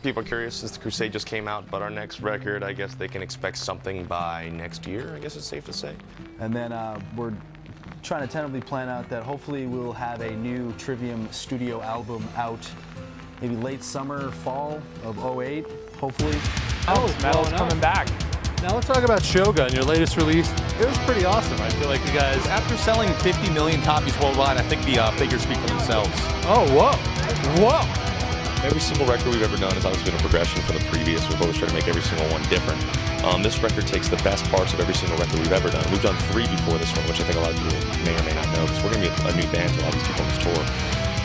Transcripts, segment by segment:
people are curious since the Crusade just came out, but our next record, I guess they can expect something by next year, I guess it's safe to say. And then we're trying to tentatively plan out that hopefully we'll have a new Trivium studio album out maybe late summer, fall of '08, hopefully. Metal's coming back. Now let's talk about Shogun, your latest release. It was pretty awesome. I feel like you guys... After selling 50 million copies worldwide, I think the figures speak for themselves. Oh, whoa. Whoa. Every single record we've ever done has always been a progression from the previous. We've always tried to make every single one different. This record takes the best parts of every single record we've ever done. We've done 3 before this one, which I think a lot of people may or may not know, because we're going to be a new band to a lot of these people on this tour.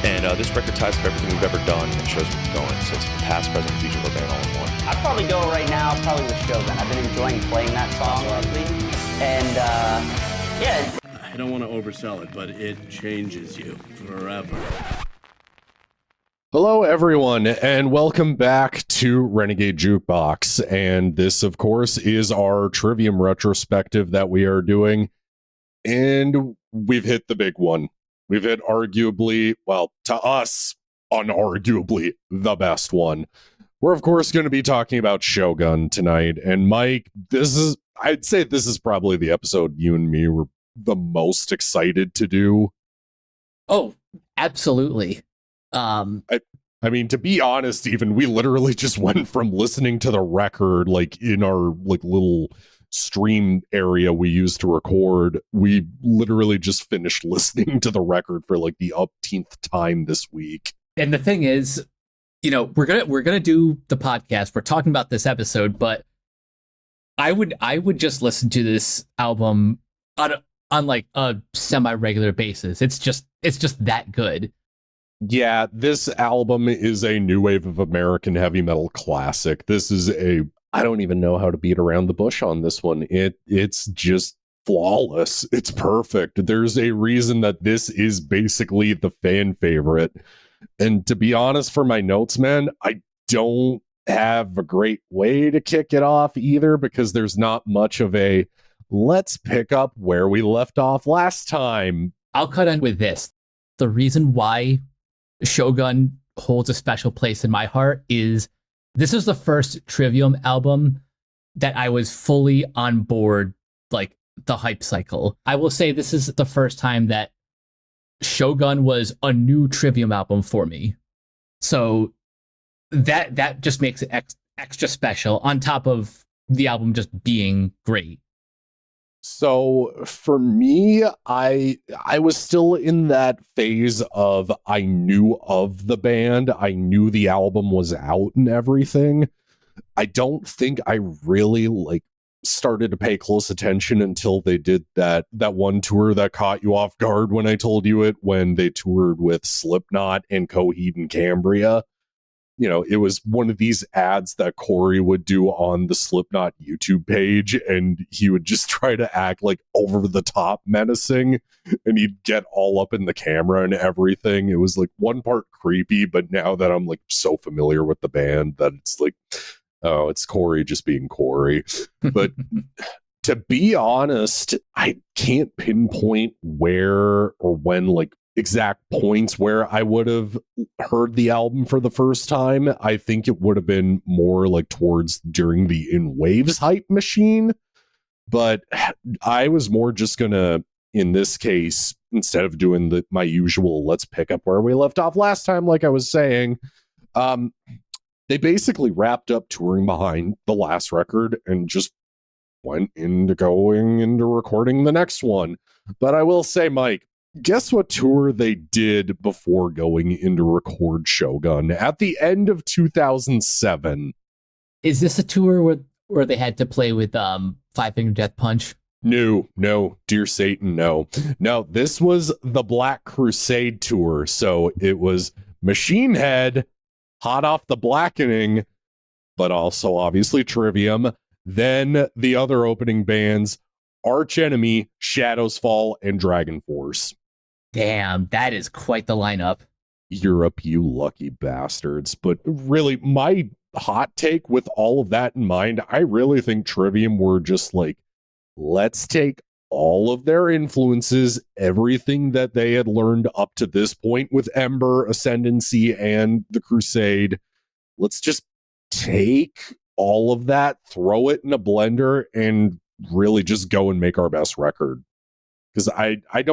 And this record ties up everything we've ever done and shows where we're going. So it's the past, present, future of our band all in one. I'd probably go right now, probably with Shogun. I've been enjoying playing that song lately. And, yeah. I don't want to oversell it, but it changes you forever. Hello, everyone, and welcome back to Renegade Jukebox. And this, of course, is our Trivium retrospective that we are doing. And we've hit the big one. We've hit arguably, well, to us, unarguably, the best one. We're, of course, going to be talking about Shogun tonight. And Mike, I'd say this is probably the episode you and me were the most excited to do. Oh, absolutely. I mean, to be honest, even we literally just went from listening to the record, like in our like little stream area we used to record. We literally just finished listening to the record for like the upteenth time this week. And the thing is, you know, we're gonna do the podcast. We're talking about this episode, but I would just listen to this album on like a semi-regular basis. It's just that good. Yeah, this album is a new wave of American heavy metal classic. This is I don't even know how to beat around the bush on this one. It's just flawless. It's perfect. There's a reason that this is basically the fan favorite. And to be honest, for my notes, man, I don't have a great way to kick it off either, because there's not much of a let's pick up where we left off last time. I'll cut in with this. The reason why Shogun holds a special place in my heart is this is the first Trivium album that I was fully on board, like the hype cycle. I will say this is the first time that Shogun was a new Trivium album for me. So that just makes it extra special on top of the album just being great. So for me, I was still in that phase of I knew of the band. I knew the album was out and everything. I don't think I really like started to pay close attention until they did that one tour that caught you off guard when I told you it, when they toured with Slipknot and Coheed and Cambria. You know, it was one of these ads that Corey would do on the Slipknot YouTube page, and he would just try to act like over the top menacing, and he'd get all up in the camera and everything. It was like one part creepy, but now that I'm like so familiar with the band that it's like, oh, it's Corey just being Corey. But to be honest, I can't pinpoint where or when, like, exact points where I would have heard the album for the first time. I think it would have been more like towards during the In Waves hype machine, but I was more just gonna, in this case, instead of doing my usual let's pick up where we left off last time, like I was saying, they basically wrapped up touring behind the last record and just went into going into recording the next one. But I will say, Mike, guess what tour they did before going into record Shogun at the end of 2007? Is this a tour where they had to play with Five Finger Death Punch? No, Dear Satan, no. This was the Black Crusade tour. So it was Machine Head, hot off the blackening, but also obviously Trivium. Then the other opening bands, Arch Enemy, Shadows Fall, and Dragon Force. Damn, that is quite the lineup. Europe, you lucky bastards. But really, my hot take with all of that in mind, I really think Trivium were just like, let's take all of their influences, everything that they had learned up to this point with Ember, Ascendancy, and the Crusade. Let's just take all of that, throw it in a blender, and really just go and make our best record. Because I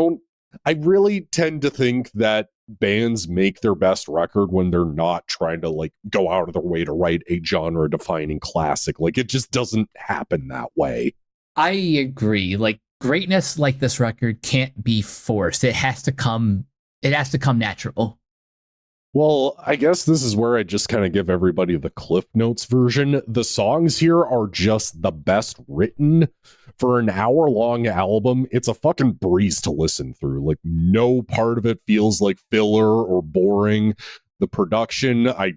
really tend to think that bands make their best record when they're not trying to like go out of their way to write a genre defining classic. Like, it just doesn't happen that way. I agree. Like, greatness like this record can't be forced. It has to come natural. Well, I guess this is where I just kind of give everybody the Cliff Notes version. The songs here are just the best written. For an hour-long album, it's a fucking breeze to listen through. Like, no part of it feels like filler or boring. The production, I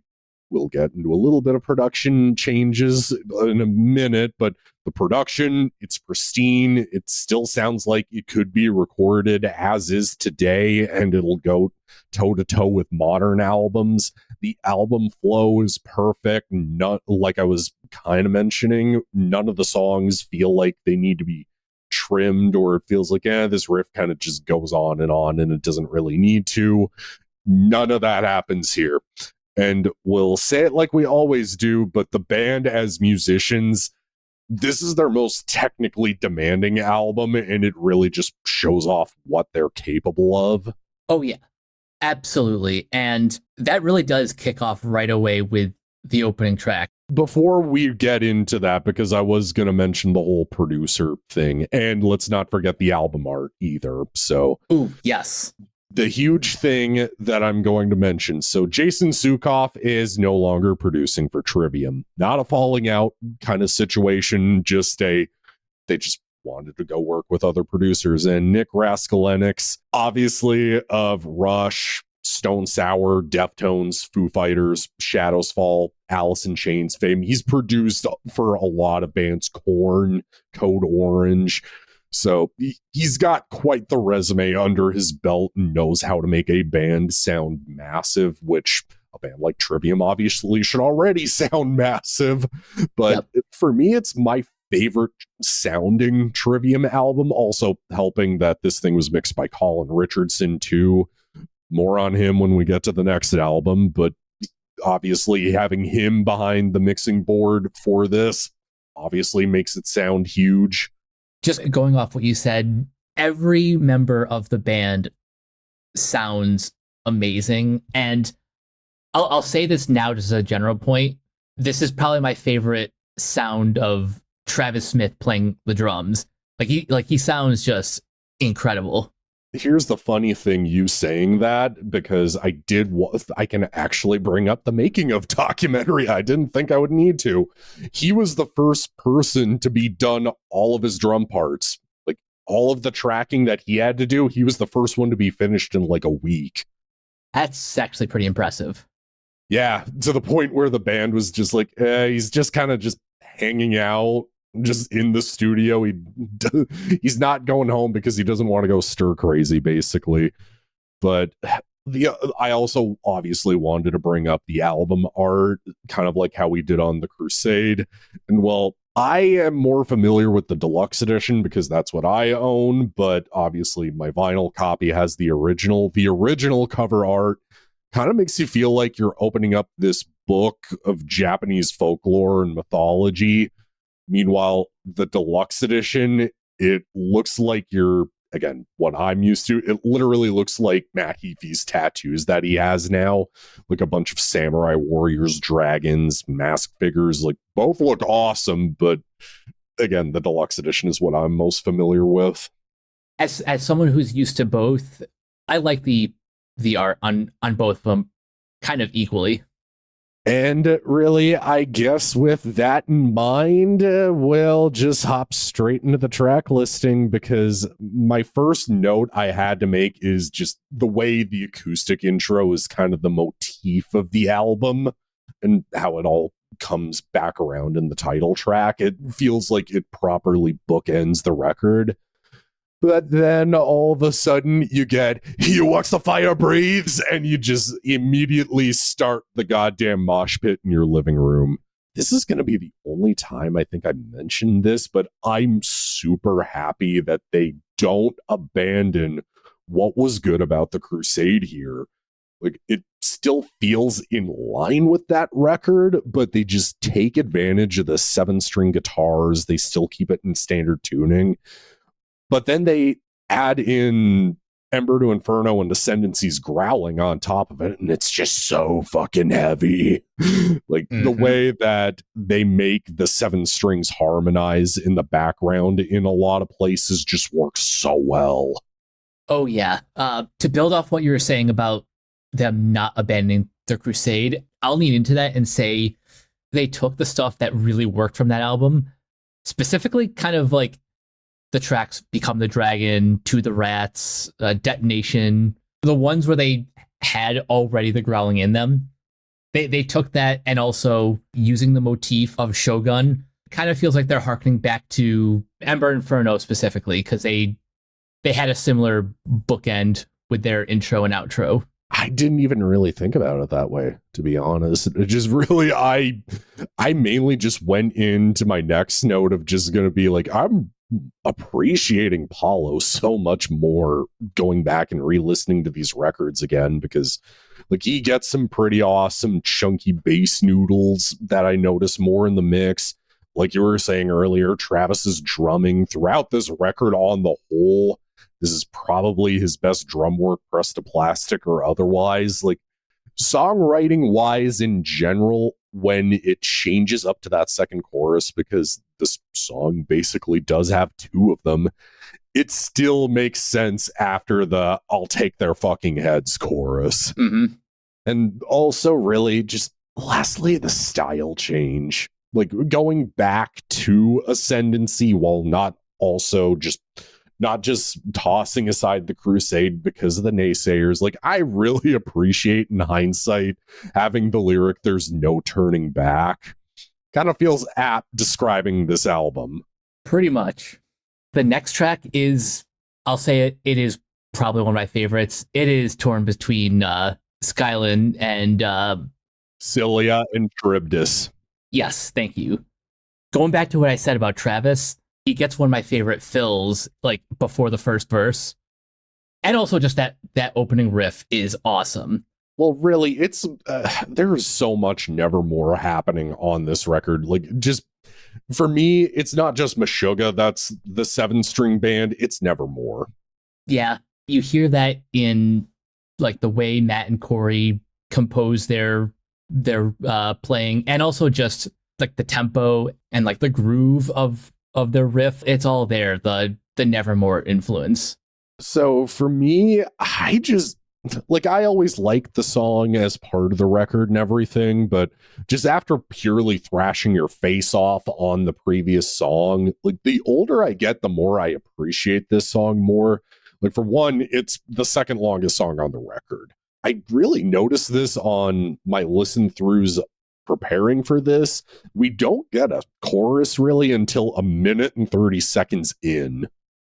will get into a little bit of production changes in a minute, but the production, it's pristine. It still sounds like it could be recorded as is today, and it'll go toe-to-toe with modern albums. The album flow is perfect. Not, like I was kind of mentioning, none of the songs feel like they need to be trimmed, or it feels like, this riff kind of just goes on and it doesn't really need to. None of that happens here. And we'll say it like we always do, but the band as musicians, this is their most technically demanding album, and it really just shows off what they're capable of. Oh, yeah, absolutely. And that really does kick off right away with the opening track. Before we get into that, because I was going to mention the whole producer thing, and let's not forget the album art either. So, ooh, yes. The huge thing that I'm going to mention. So Jason Sukoff is no longer producing for Trivium. Not a falling out kind of situation. They just wanted to go work with other producers. And Nick Raskolenix, obviously of Rush, Stone Sour, Deftones, Foo Fighters, Shadows Fall, Alice in Chains fame. He's produced for a lot of bands, Korn, Code Orange. So he's got quite the resume under his belt and knows how to make a band sound massive, which a band like Trivium obviously should already sound massive. But for me, it's my favorite sounding Trivium album. Also helping that this thing was mixed by Colin Richardson too. More on him when we get to the next album, but obviously having him behind the mixing board for this obviously makes it sound huge. Just going off what you said, every member of the band sounds amazing. And I'll say this now just as a general point. This is probably my favorite sound of Travis Smith playing the drums. He sounds just incredible. Here's the funny thing, you saying that, because I can actually bring up the making of documentary. I didn't think I would need to. He was the first person to be done all of his drum parts. Like, all of the tracking that he had to do, he was the first one to be finished in like a week. That's actually pretty impressive. Yeah, to the point where the band was just like, he's just kind of just hanging out, just in the studio. He's not going home because he doesn't want to go stir crazy, basically. But I also obviously wanted to bring up the album art, kind of like how we did on the Crusade. And well, I am more familiar with the deluxe edition because that's what I own, but obviously my vinyl copy has the original. The original cover art kind of makes you feel like you're opening up this book of Japanese folklore and mythology. Meanwhile, the deluxe edition, it looks like again, what I'm used to, it literally looks like Matt Heafy's tattoos that he has now. Like a bunch of samurai warriors, dragons, mask figures, like both look awesome. But again, the deluxe edition is what I'm most familiar with. As someone who's used to both, I like the art on both of them kind of equally. And really, I guess with that in mind, we'll just hop straight into the track listing, because my first note I had to make is just the way the acoustic intro is kind of the motif of the album and how it all comes back around in the title track. It feels like it properly bookends the record. But then all of a sudden you get, he walks the fire breathes, and you just immediately start the goddamn mosh pit in your living room. This is going to be the only time I think I mentioned this, but I'm super happy that they don't abandon what was good about the Crusade here. Like, it still feels in line with that record, but they just take advantage of the 7-string guitars. They still keep it in standard tuning. But then they add in Ember to Inferno and Ascendancy's growling on top of it, and it's just so fucking heavy. Like, the way that they make the 7 strings harmonize in the background in a lot of places just works so well. Oh, yeah. To build off what you were saying about them not abandoning their crusade, I'll lean into that and say they took the stuff that really worked from that album, specifically kind of like the tracks Become the Dragon, To the Rats, Detonation, the ones where they had already the growling in them. They took that, and also using the motif of Shogun kind of feels like they're harkening back to Ember Inferno specifically, because they had a similar bookend with their intro and outro. I didn't even really think about it that way, to be honest. It just really, I mainly just went into my next note of just going to be like, I'm appreciating Paulo so much more going back and re-listening to these records again, because like he gets some pretty awesome chunky bass noodles that I notice more in the mix. Like you were saying earlier, Travis's drumming throughout this record on the whole, this is probably his best drum work, pressed to plastic or otherwise. Like, songwriting wise in general, when it changes up to that second chorus, because this song basically does have 2 of them, it still makes sense after the I'll take their fucking heads chorus. And also really just lastly, the style change, like going back to Ascendancy while not just tossing aside the Crusade because of the naysayers. Like, I really appreciate in hindsight having the lyric, "There's no turning back." Kind of feels apt describing this album. Pretty much. The next track is, I'll say it is probably one of my favorites. It is torn between Skylin and Cilia and Charybdis. Yes, thank you. Going back to what I said about Travis, he gets one of my favorite fills, like, before the first verse. And also just that opening riff is awesome. Well, really, it's there's so much Nevermore happening on this record. Like, just for me, it's not just Meshuggah that's the 7-string band, it's Nevermore. Yeah, you hear that in like the way Matt and Corey compose their playing, and also just like the tempo and like the groove of their riff. It's all there, the Nevermore influence. So for me, I just like, I always liked the song as part of the record and everything, but just after purely thrashing your face off on the previous song, like, the older I get, the more I appreciate this song more. Like, for one, it's the second longest song on the record. I really noticed this on my listen throughs preparing for this. We don't get a chorus really until 1 minute and 30 seconds in.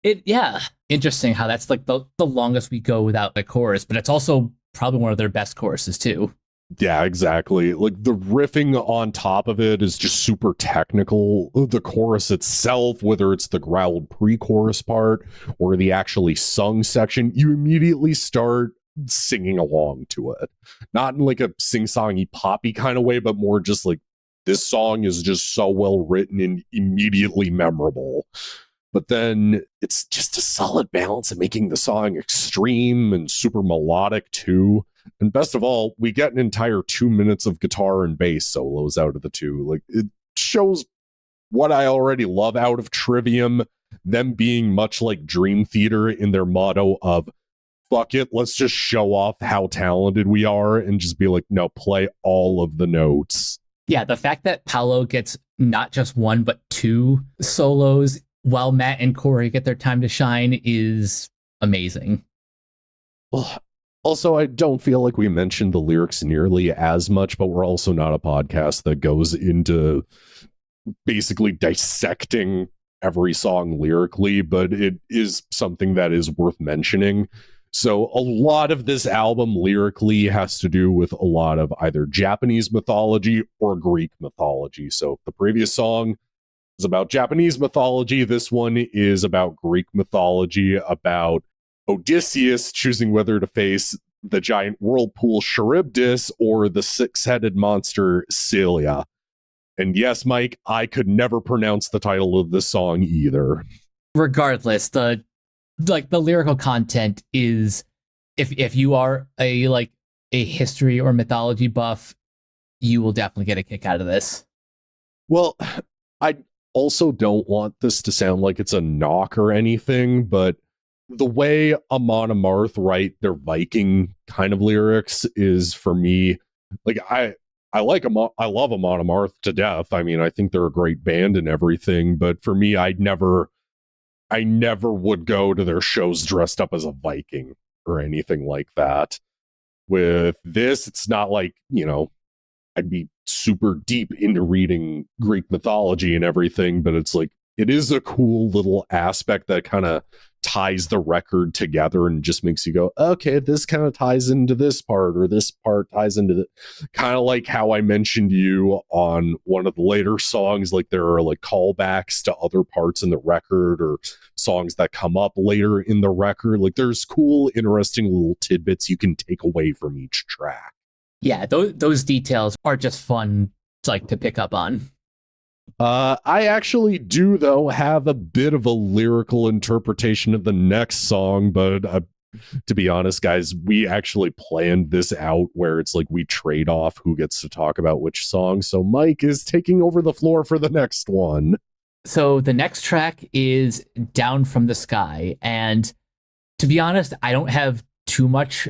Yeah, interesting how that's like the longest we go without a chorus, but it's also probably one of their best choruses too. Yeah, exactly. Like, the riffing on top of it is just super technical. The chorus itself, whether it's the growled pre-chorus part or the actually sung section, you immediately start singing along to it. Not in like a sing-songy poppy kind of way, but more just like, this song is just so well written and immediately memorable. But then it's just a solid balance of making the song extreme and super melodic too. And best of all, we get an entire 2 minutes of guitar and bass solos out of the 2. Like, it shows what I already love out of Trivium, them being much like Dream Theater in their motto of, fuck it, let's just show off how talented we are and just be like, no, play all of the notes. Yeah, the fact that Paolo gets not just 1, but 2 solos while Matt and Corey get their time to shine is amazing. Well, also, I don't feel like we mentioned the lyrics nearly as much, but we're also not a podcast that goes into basically dissecting every song lyrically, but it is something that is worth mentioning. So a lot of this album lyrically has to do with a lot of either Japanese mythology or Greek mythology. So the previous song is about Japanese mythology. This one is about Greek mythology, about Odysseus choosing whether to face the giant whirlpool Charybdis or the six-headed monster Celia. And yes, Mike, I could never pronounce the title of this song either. Regardless, the lyrical content is, if you are a history or mythology buff, you will definitely get a kick out of this. Well, I also don't want this to sound like it's a knock or anything, but the way Amon Amarth write their Viking kind of lyrics is, for me, like, I love Amon Amarth to death. I mean, I think they're a great band and everything, but for me, I never would go to their shows dressed up as a Viking or anything like that. With this, it's not like, I'd be super deep into reading Greek mythology and everything, but it's like, it is a cool little aspect that kind of ties the record together and just makes you go, okay, this kind of ties into this part, or this part ties into the, kind of like how I mentioned you on one of the later songs, like there are like callbacks to other parts in the record or songs that come up later in the record. Like there's cool, interesting little tidbits you can take away from each track. Yeah, those details are just fun to pick up on. I actually do, though, have a bit of a lyrical interpretation of the next song, but to be honest, guys, we actually planned this out where it's like we trade off who gets to talk about which song. So Mike is taking over the floor for the next one. So the next track is Down from the Sky. And to be honest, I don't have too much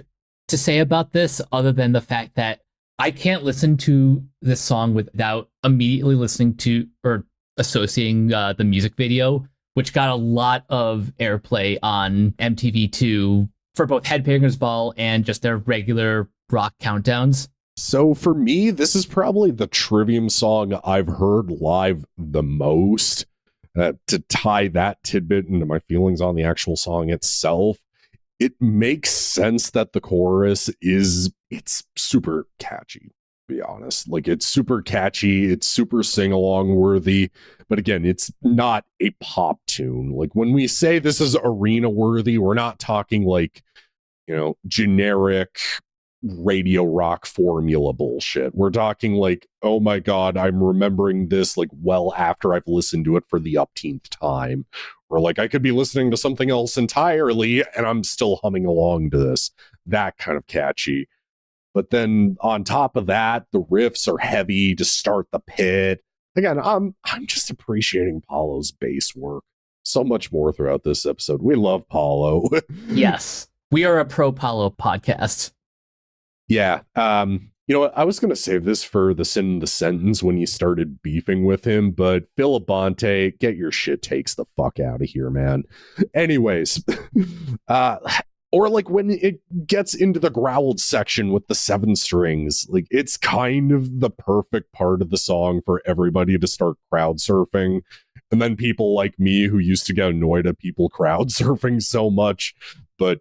to say about this other than the fact that I can't listen to this song without immediately listening to or associating the music video, which got a lot of airplay on MTV2 for both Headbangers Ball and just their regular rock countdowns. So for me, this is probably the Trivium song I've heard live the most. To tie that tidbit into my feelings on the actual song itself, it makes sense that the chorus it's super catchy, to be honest. Like, it's super catchy, it's super sing-along worthy, but again, it's not a pop tune. Like, when we say this is arena worthy, we're not talking like, generic radio rock formula bullshit. We're talking like, oh my god, I'm remembering this like well after I've listened to it for the upteenth time. Or like I could be listening to something else entirely and I'm still humming along to this. That kind of catchy. But then on top of that, the riffs are heavy to start the pit. Again, I'm just appreciating Paulo's bass work so much more throughout this episode. We love Paulo. Yes. We are a pro Paulo podcast. Yeah. You know what? I was going to save this for the sin in the sentence when you started beefing with him, but Phil Abante, get your shit takes the fuck out of here, man. Anyways, or like when it gets into the growled section with the 7 strings, like it's kind of the perfect part of the song for everybody to start crowd surfing. And then people like me who used to get annoyed at people crowd surfing so much, but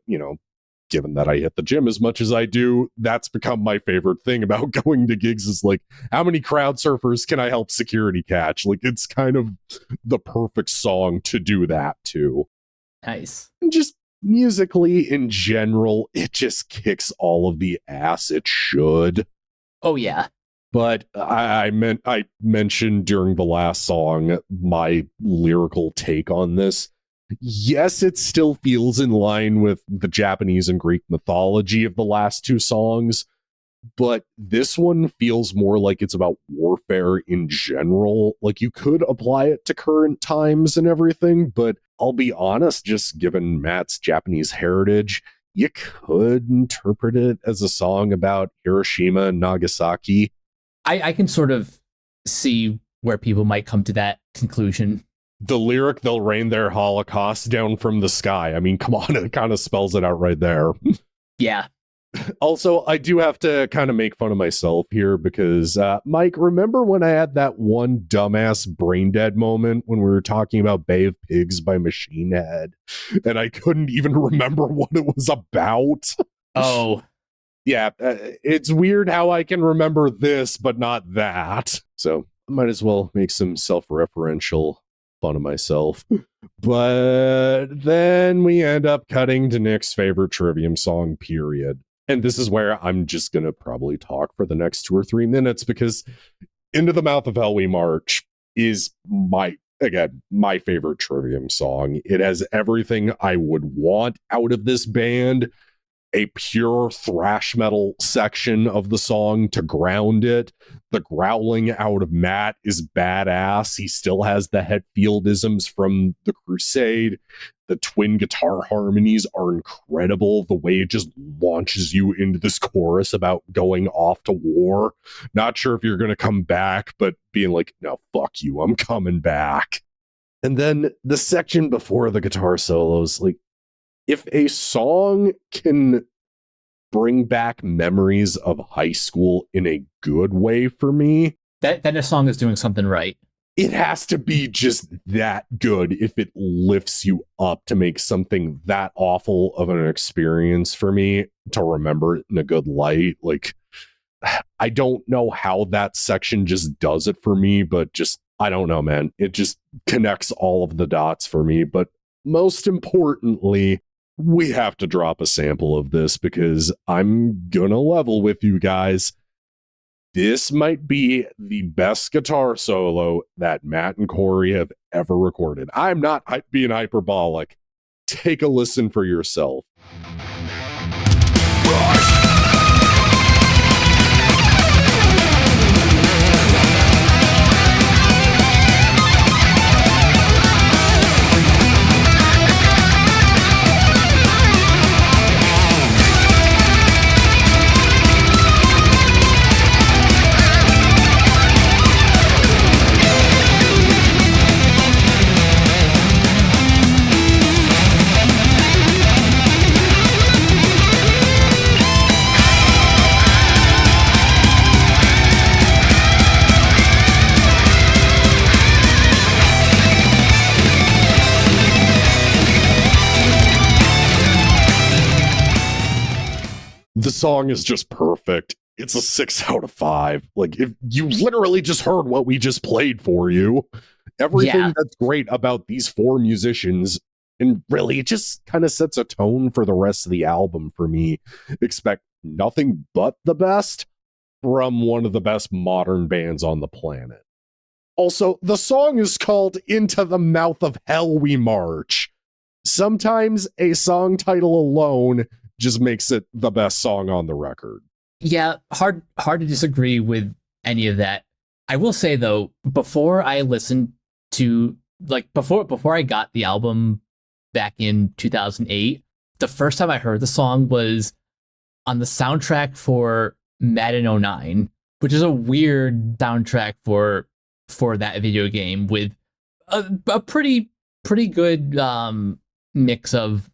given that I hit the gym as much as I do, that's become my favorite thing about going to gigs is like, how many crowd surfers can I help security catch? Like, it's kind of the perfect song to do that to. Nice. And just musically in general, it just kicks all of the ass it should. Oh, yeah. But I mentioned during the last song my lyrical take on this. Yes, it still feels in line with the Japanese and Greek mythology of the last 2 songs, but this one feels more like it's about warfare in general. Like, you could apply it to current times and everything, but I'll be honest, just given Matt's Japanese heritage, you could interpret it as a song about Hiroshima and Nagasaki. I can sort of see where people might come to that conclusion. The lyric, they'll rain their Holocaust down from the sky. I mean, come on, it kind of spells it out right there. Yeah. Also, I do have to kind of make fun of myself here because, Mike, remember when I had that one dumbass brain dead moment when we were talking about Bay of Pigs by Machine Head and I couldn't even remember what it was about? Oh. Yeah, it's weird how I can remember this, but not that. So I might as well make some self-referential fun of myself. But then we end up cutting to Nick's favorite Trivium song, period. And this is where I'm just going to probably talk for the next 2 or 3 minutes, because Into the Mouth of Hell We March is my favorite Trivium song. It has everything I would want out of this band. A pure thrash metal section of the song to ground it. The growling out of Matt is badass. He still has the Hetfieldisms from the Crusade. The twin guitar harmonies are incredible. The way it just launches you into this chorus about going off to war. Not sure if you're going to come back, but being like, no, fuck you, I'm coming back. And then the section before the guitar solos, like, if a song can bring back memories of high school in a good way for me, that a song is doing something right. It has to be just that good if it lifts you up to make something that awful of an experience for me to remember it in a good light. Like, I don't know how that section just does it for me, but just, I don't know, man. It just connects all of the dots for me. But most importantly, we have to drop a sample of this because I'm gonna level with you guys. This might be the best guitar solo that Matt and Corey have ever recorded. I'm not being hyperbolic. Take a listen for yourself. The song is just perfect. It's a 6 out of 5. Like, if you literally just heard what we just played for you, everything that's great about these 4 musicians, and really it just kind of sets a tone for the rest of the album for me. Expect nothing but the best from one of the best modern bands on the planet. Also, the song is called Into the Mouth of Hell We March. Sometimes a song title alone just makes it the best song on the record. Yeah, hard to disagree with any of that. I will say though, before I listened to before I got the album back in 2008, the first time I heard the song was on the soundtrack for Madden 09, which is a weird soundtrack for that video game with a pretty good mix of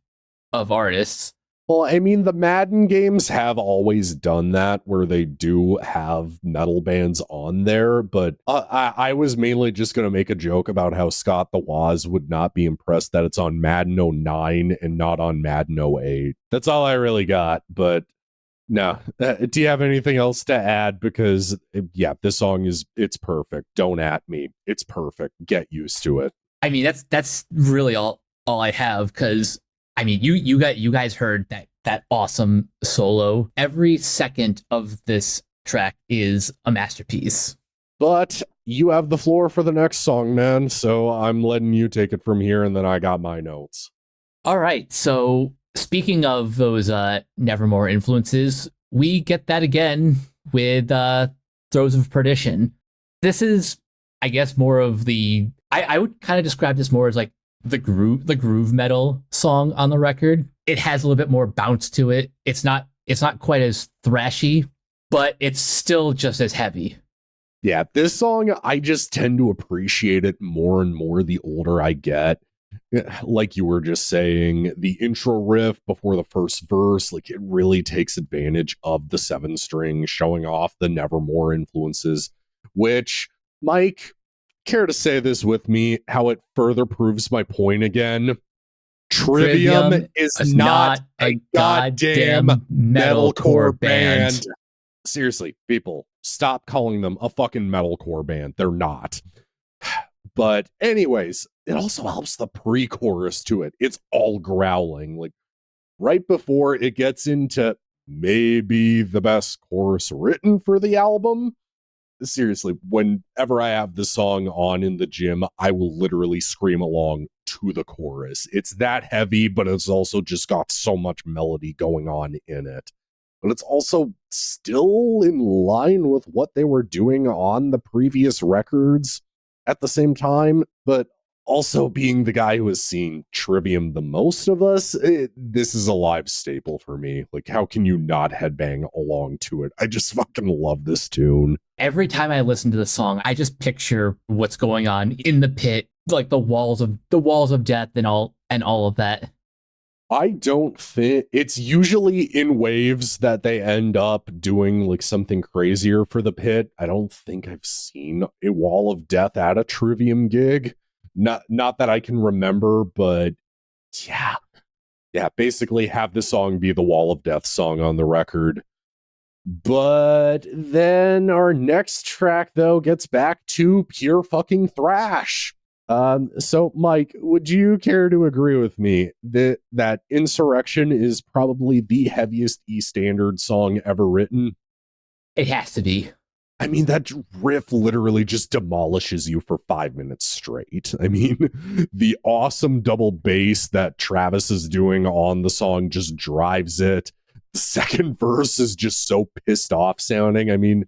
artists. Well, I mean, the Madden games have always done that, where they do have metal bands on there, but I was mainly just going to make a joke about how Scott the Woz would not be impressed that it's on Madden 09 and not on Madden 08. That's all I really got, but no. Do you have anything else to add? Because, yeah, this song it's perfect. Don't at me. It's perfect. Get used to it. I mean, that's really all I have, because I mean, you guys heard that awesome solo. Every second of this track is a masterpiece. But you have the floor for the next song, man, so I'm letting you take it from here, and then I got my notes. All right, so speaking of those Nevermore influences, we get that again with Throes of Perdition. This is, I guess, more of the... I would kind of describe this more as like the groove metal song on the record. It has a little bit more bounce to it. It's not quite as thrashy, but it's still just as heavy. Yeah, this song, I just tend to appreciate it more and more the older I get. Like you were just saying, the intro riff before the first verse, like, it really takes advantage of the 7-string, showing off the Nevermore influences, which, Mike, care to say this with me, how it further proves my point again? Trivium is not a goddamn metalcore band. Seriously, people, stop calling them a fucking metalcore band. They're not. But anyways, it also helps the pre-chorus to it. It's all growling. Like, right before it gets into maybe the best chorus written for the album. Seriously, whenever I have the song on in the gym, I will literally scream along to the chorus. It's that heavy, but it's also just got so much melody going on in it. But it's also still in line with what they were doing on the previous records at the same time. But also being the guy who has seen Trivium the most of us, this is a live staple for me. Like, how can you not headbang along to it? I just fucking love this tune. Every time I listen to the song, I just picture what's going on in the pit, like the walls of death and all of that. I don't think it's usually in waves that they end up doing like something crazier for the pit. I don't think I've seen a wall of death at a Trivium gig. Not that I can remember, but yeah, basically have the song be the Wall of Death song on the record. But then our next track, though, gets back to pure fucking thrash. So, Mike, would you care to agree with me that Insurrection is probably the heaviest E standard song ever written? It has to be. I mean, that riff literally just demolishes you for 5 minutes straight. I mean, the awesome double bass that Travis is doing on the song just drives it. The second verse is just so pissed off sounding. I mean,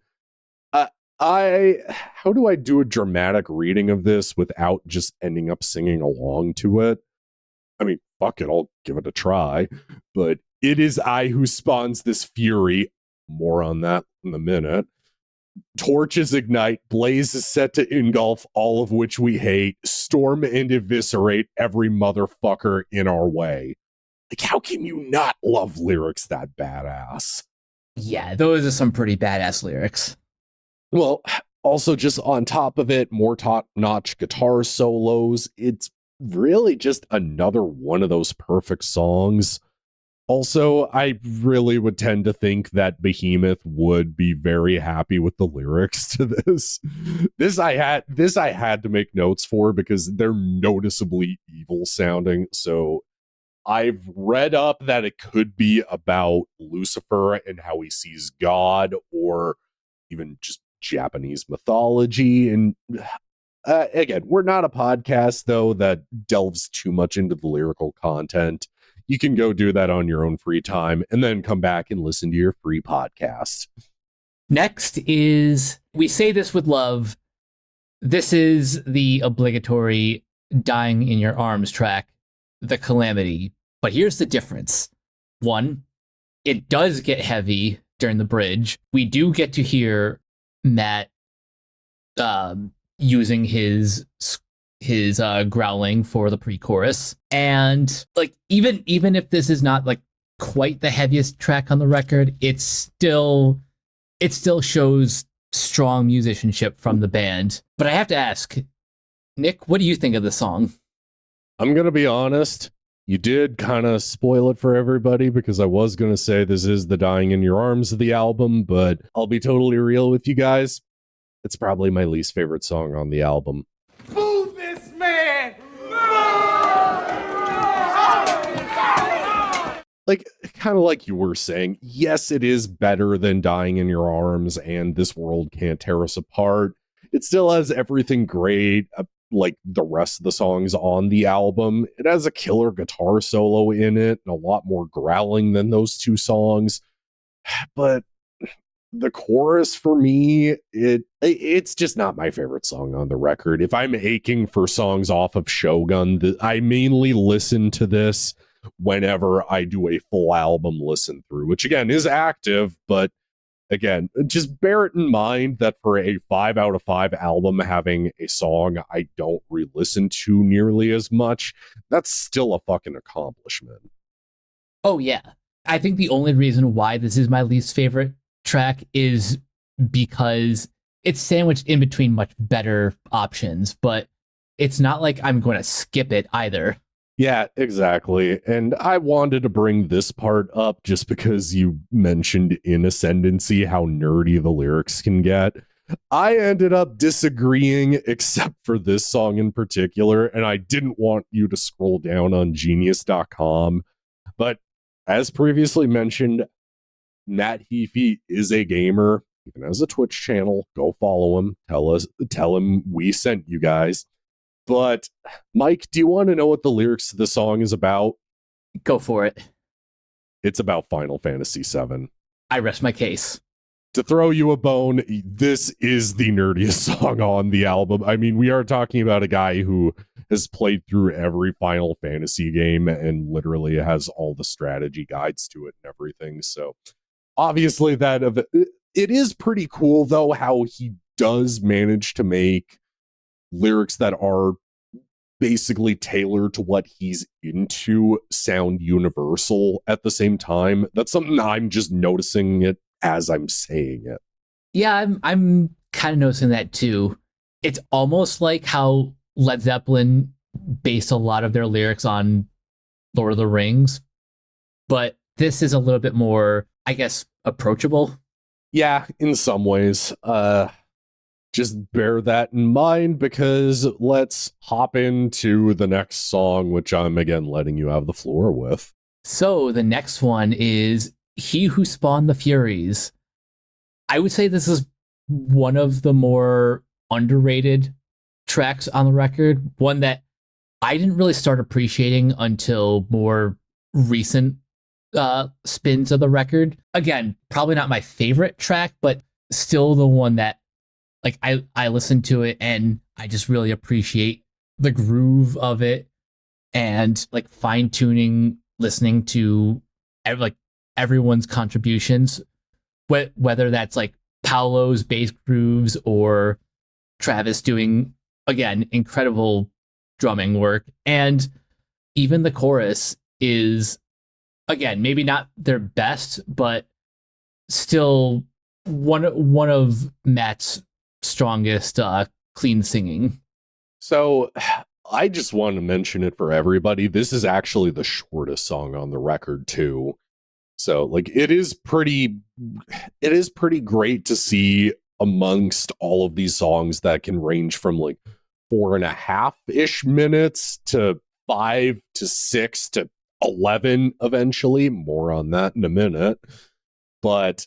how do I do a dramatic reading of this without just ending up singing along to it? I mean, fuck it, I'll give it a try. But it is I who spawns this fury. More on that in a minute. Torches ignite, blaze is set to engulf all of which we hate, storm and eviscerate every motherfucker in our way. Like, how can you not love lyrics that badass? Yeah, those are some pretty badass lyrics. Well, also just on top of it, more top-notch guitar solos. It's really just another one of those perfect songs. Also, I really would tend to think that Behemoth would be very happy with the lyrics to this. This I had to make notes for because they're noticeably evil sounding. So I've read up that it could be about Lucifer and how he sees God, or even just Japanese mythology. And again, we're not a podcast though that delves too much into the lyrical content. You can go do that on your own free time and then come back and listen to your free podcast. Next is We Say This With Love. This is the obligatory Dying in Your Arms track, The Calamity. But here's the difference. One, it does get heavy during the bridge. We do get to hear Matt using his growling for the pre-chorus, and like even if this is not like quite the heaviest track on the record, it still shows strong musicianship from the band. But I have to ask, Nick, what do you think of the song? I'm gonna be honest, you did kind of spoil it for everybody because I was gonna say this is the Dying in Your Arms of the album, but I'll be totally real with you guys. It's probably my least favorite song on the album. Move this man! Like, kind of like you were saying, yes, it is better than Dying in Your Arms and This World Can't Tear Us Apart. It still has everything great, like the rest of the songs on the album. It has a killer guitar solo in it and a lot more growling than those two songs. But the chorus for me, it's just not my favorite song on the record. If I'm aching for songs off of Shogun, I mainly listen to this whenever I do a full album listen through, which again is active, but again, just bear it in mind that for a 5 out of 5 album having a song I don't re-listen to nearly as much, that's still a fucking accomplishment. Oh yeah. I think the only reason why this is my least favorite track is because it's sandwiched in between much better options, but it's not like I'm going to skip it either. Yeah, exactly. And I wanted to bring this part up just because you mentioned in Ascendancy how nerdy the lyrics can get. I ended up disagreeing, except for this song in particular, and I didn't want you to scroll down on genius.com. But as previously mentioned, Matt Heafy is a gamer, even has a Twitch channel. Go follow him. Tell him we sent you guys. But Mike, do you want to know what the lyrics to the song is about? Go for it. It's about Final Fantasy VII. I rest my case. To throw you a bone, this is the nerdiest song on the album. I mean, we are talking about a guy who has played through every Final Fantasy game and literally has all the strategy guides to it and everything. So obviously it is pretty cool, though, how he does manage to make lyrics that are basically tailored to what he's into sound universal at the same time. That's something I'm just noticing it as I'm saying it. Yeah, I'm kind of noticing that too. It's almost like how Led Zeppelin based a lot of their lyrics on Lord of the Rings, but this is a little bit more, I guess, approachable. Yeah, in some ways. Just bear that in mind, because let's hop into the next song, which I'm again letting you have the floor with. So the next one is He Who Spawned the Furies. I would say this is one of the more underrated tracks on the record, one that I didn't really start appreciating until more recent spins of the record. Again, probably not my favorite track, but still the one that like I listen to it and I just really appreciate the groove of it, and like fine tuning, listening to everyone's contributions, whether that's like Paolo's bass grooves or Travis doing, again, incredible drumming work. And even the chorus is, again, maybe not their best, but still one of Matt's strongest clean singing. So I just want to mention it for everybody. This is actually the shortest song on the record too. So like it is pretty great to see amongst all of these songs that can range from like 4.5-ish minutes to 5 to 6 to 11 eventually. More on that in a minute. But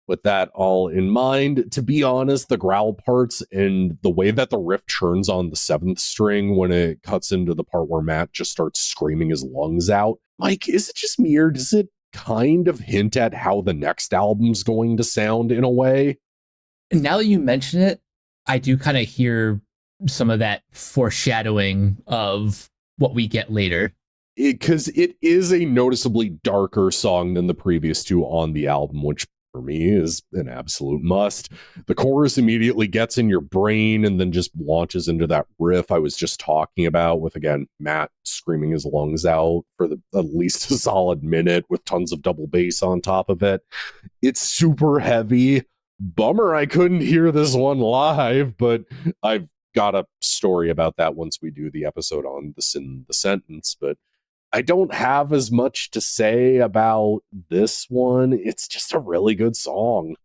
with that all in mind, to be honest, the growl parts and the way that the riff turns on the 7th string when it cuts into the part where Matt just starts screaming his lungs out. Mike, is it just me, or does it kind of hint at how the next album's going to sound in a way? Now that you mention it, I do kind of hear some of that foreshadowing of what we get later. Because it is a noticeably darker song than the previous two on the album, which for me is an absolute must. The chorus immediately gets in your brain and then just launches into that riff I was just talking about, with, again, Matt screaming his lungs out for at least a solid minute with tons of double bass on top of it. It's super heavy. Bummer I couldn't hear this one live, but I've got a story about that once we do the episode on the Sin in the Sentence. But I don't have as much to say about this one. It's just a really good song.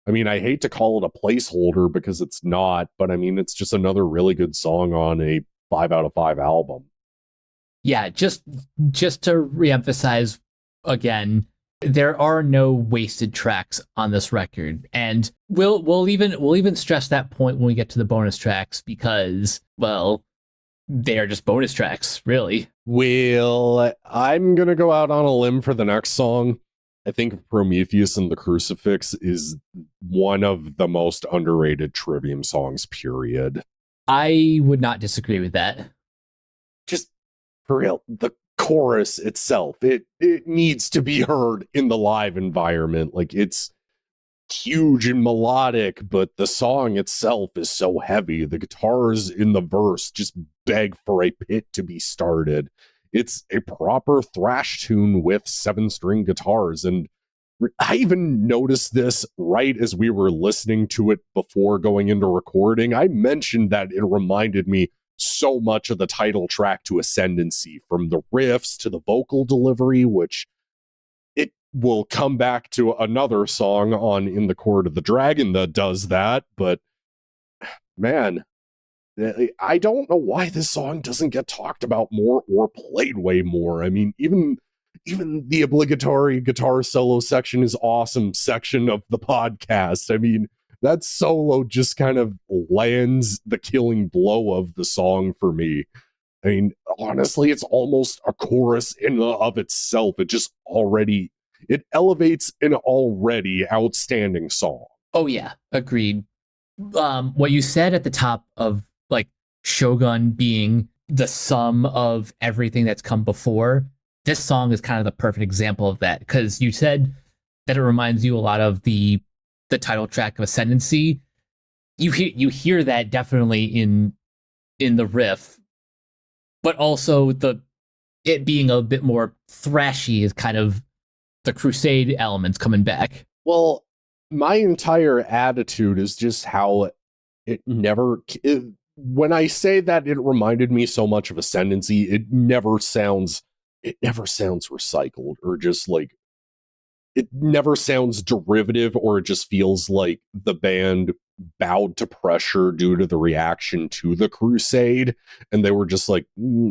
I mean, I hate to call it a placeholder because it's not, but I mean, it's just another really good song on a 5 out of 5 album. Yeah, just to reemphasize again, there are no wasted tracks on this record, and we'll even stress that point when we get to the bonus tracks, because, well, they are just bonus tracks, really. Well, I'm going to go out on a limb for the next song. I think Prometheus and the Crucifix is one of the most underrated Trivium songs, period. I would not disagree with that. Just for real, the chorus itself, it needs to be heard in the live environment. Like, it's huge and melodic, but the song itself is so heavy. The guitars in the verse just beg for a pit to be started. It's a proper thrash tune with 7-string guitars, and I even noticed this right as we were listening to it before going into recording. I mentioned that it reminded me so much of the title track to Ascendancy, from the riffs to the vocal delivery, which it will come back to another song on In the Court of the Dragon that does that. But man, I don't know why this song doesn't get talked about more or played way more. I mean, even even the obligatory guitar solo section is awesome section of the podcast. I mean, that solo just kind of lands the killing blow of the song for me. I mean, honestly, it's almost a chorus in and of itself. It elevates an already outstanding song. Oh yeah, agreed. What you said at the top of like Shogun being the sum of everything that's come before, this song is kind of the perfect example of that, because you said that it reminds you a lot of the title track of Ascendancy. You hear that definitely in the riff, but also it being a bit more thrashy is kind of the Crusade elements coming back. Well, my entire attitude is just how when I say that it reminded me so much of Ascendancy, it never sounds recycled, or just like, it never sounds derivative, or it just feels like the band bowed to pressure due to the reaction to the Crusade, and they were just like,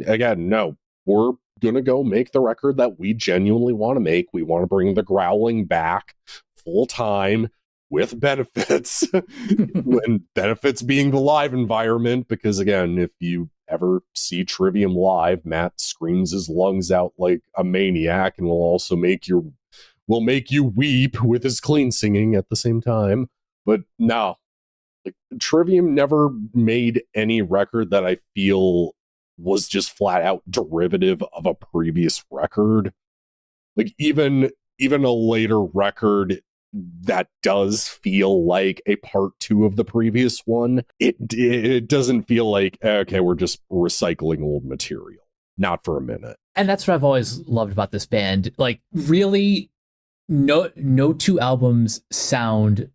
again, no, we're gonna go make the record that we genuinely want to make. We want to bring the growling back full time with benefits, and benefits being the live environment, because again, if you ever see Trivium live, Matt screams his lungs out like a maniac, and will make you weep with his clean singing at the same time. But no, like, Trivium never made any record that I feel was just flat out derivative of a previous record. Like even a later record that does feel like a part two of the previous one, it doesn't feel like, okay, we're just recycling old material. Not for a minute. And that's what I've always loved about this band. Like, really, no two albums sound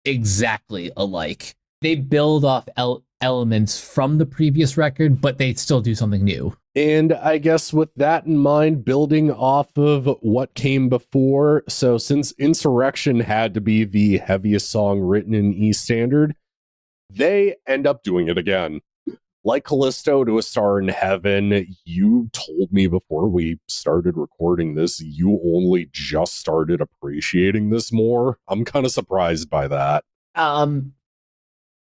exactly alike. They build off elements from the previous record, but they still do something new. And I guess with that in mind, building off of what came before, so since Insurrection had to be the heaviest song written in E standard, they end up doing it again. Like Callisto to A Star in Heaven, you told me before we started recording this, you only just started appreciating this more. I'm kind of surprised by that.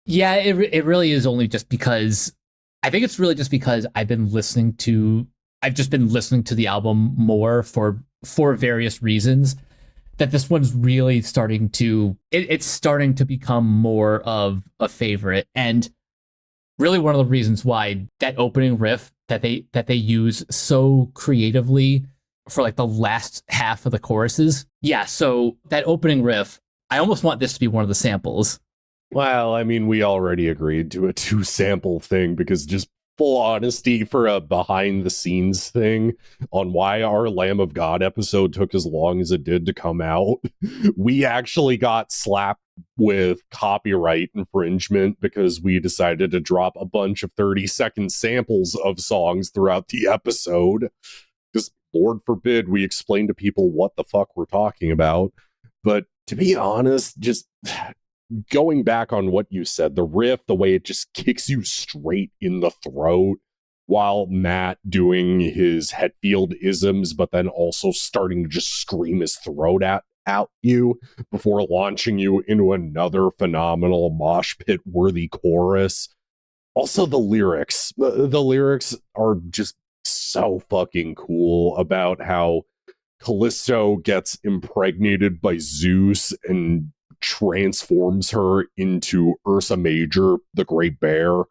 Yeah, it really is only just because, I think it's really just because I've just been listening to the album more for various reasons, that this one's really starting to become more of a favorite. And really one of the reasons why that opening riff that they use so creatively for like the last half of the choruses. Yeah, so that opening riff, I almost want this to be one of the samples. Well, I mean, we already agreed to a 2-sample thing, because just full honesty, for a behind the scenes thing on why our Lamb of God episode took as long as it did to come out, we actually got slapped with copyright infringement because we decided to drop a bunch of 30-second samples of songs throughout the episode. Because Lord forbid we explain to people what the fuck we're talking about. But to be honest, just going back on what you said, the riff, the way it just kicks you straight in the throat, while Matt doing his Hetfield isms, but then also starting to just scream his throat at you before launching you into another phenomenal mosh pit worthy chorus. Also the lyrics. The lyrics are just so fucking cool, about how Callisto gets impregnated by Zeus and transforms her into Ursa Major, the Great Bear.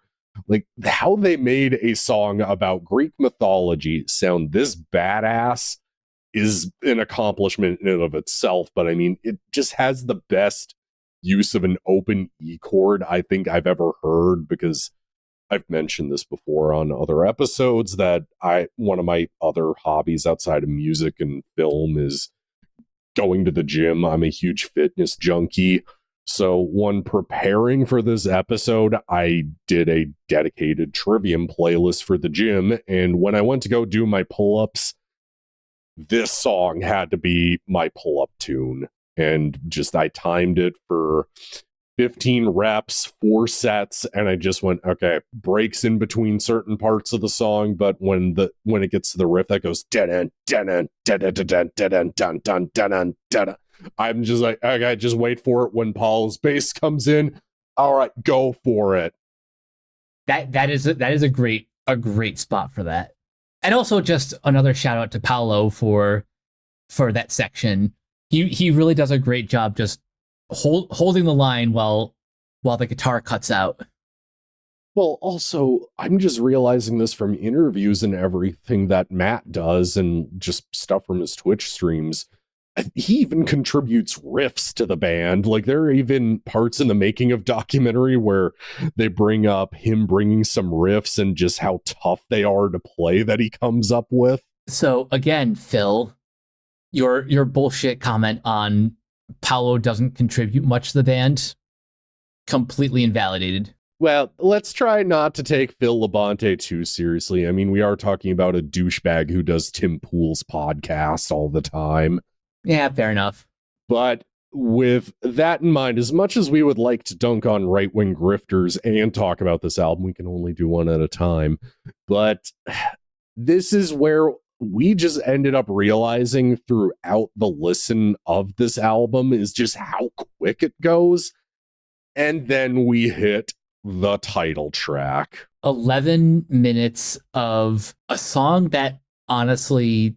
Like, how they made a song about Greek mythology sound this badass is an accomplishment in and of itself. But I mean, it just has the best use of an open E chord I think I've ever heard, because I've mentioned this before on other episodes that one of my other hobbies outside of music and film is going to the gym. I'm a huge fitness junkie. So when preparing for this episode, I did a dedicated Trivium playlist for the gym. And when I went to go do my pull-ups, this song had to be my pull-up tune. And just I timed it for 15 reps, 4 sets, and I just went, okay, breaks in between certain parts of the song, but when it gets to the riff that goes dun dun dun dun dun dun dun dun dun dun, I'm just like, okay, just wait for it when Paul's bass comes in. All right, go for it. That is a great spot for that. And also just another shout out to Paolo for that section. He really does a great job just holding the line while the guitar cuts out. Well, also, I'm just realizing this from interviews and everything that Matt does and just stuff from his Twitch streams. He even contributes riffs to the band. Like, there are even parts in the making of documentary where they bring up him bringing some riffs and just how tough they are to play that he comes up with. So again, Phil, your bullshit comment on Paolo doesn't contribute much to the band, completely invalidated. Well, let's try not to take Phil Labonte too seriously. I mean, we are talking about a douchebag who does Tim Pool's podcast all the time. Yeah, fair enough. But with that in mind, as much as we would like to dunk on right-wing grifters and talk about this album, we can only do one at a time. But this is where we just ended up realizing throughout the listen of this album is just how quick it goes. And then we hit the title track. 11 minutes of a song that honestly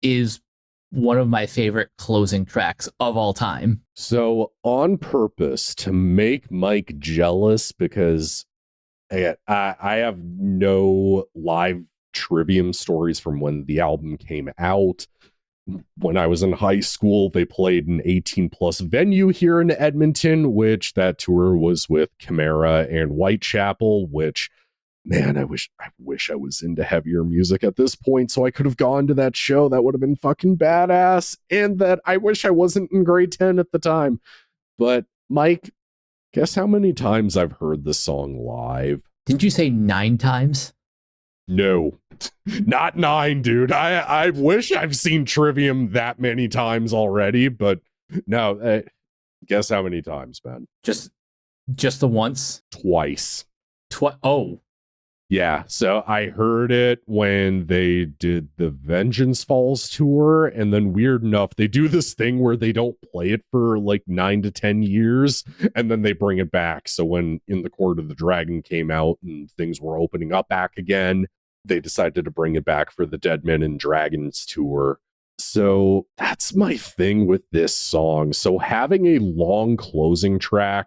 is one of my favorite closing tracks of all time. So on purpose to make Mike jealous, because I have no live Trivium stories from when the album came out. When I was in high school, they played an 18-plus venue here in Edmonton, which that tour was with Chimera and Whitechapel, which, man, I wish I was into heavier music at this point so I could have gone to that show. That would have been fucking badass. And that I wish I wasn't in grade 10 at the time. But Mike, guess how many times I've heard this song live? Didn't you say 9 times? No, not 9, dude. I wish I've seen Trivium that many times already, but no. Guess how many times, man? Just the once? Twice. Oh. Yeah, so I heard it when they did the Vengeance Falls tour, and then weird enough, they do this thing where they don't play it for like 9 to 10 years, and then they bring it back. So when In the Court of the Dragon came out and things were opening up back again, they decided to bring it back for the Dead Men and Dragons tour. So that's my thing with this song. So having a long closing track,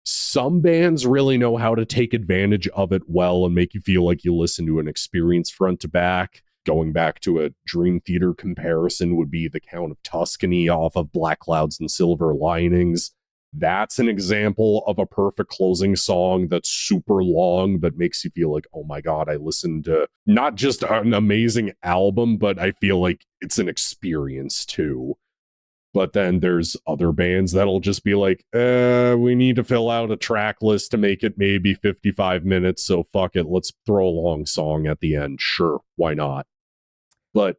some bands really know how to take advantage of it well and make you feel like you listen to an experience front to back. Going back to a Dream Theater comparison would be The Count of Tuscany off of Black Clouds and Silver Linings. That's an example of a perfect closing song that's super long but makes you feel like, oh my god, I listened to not just an amazing album, but I feel like it's an experience too. But then there's other bands that'll just be like, we need to fill out a track list to make it maybe 55 minutes, so fuck it, let's throw a long song at the end. Sure, why not? But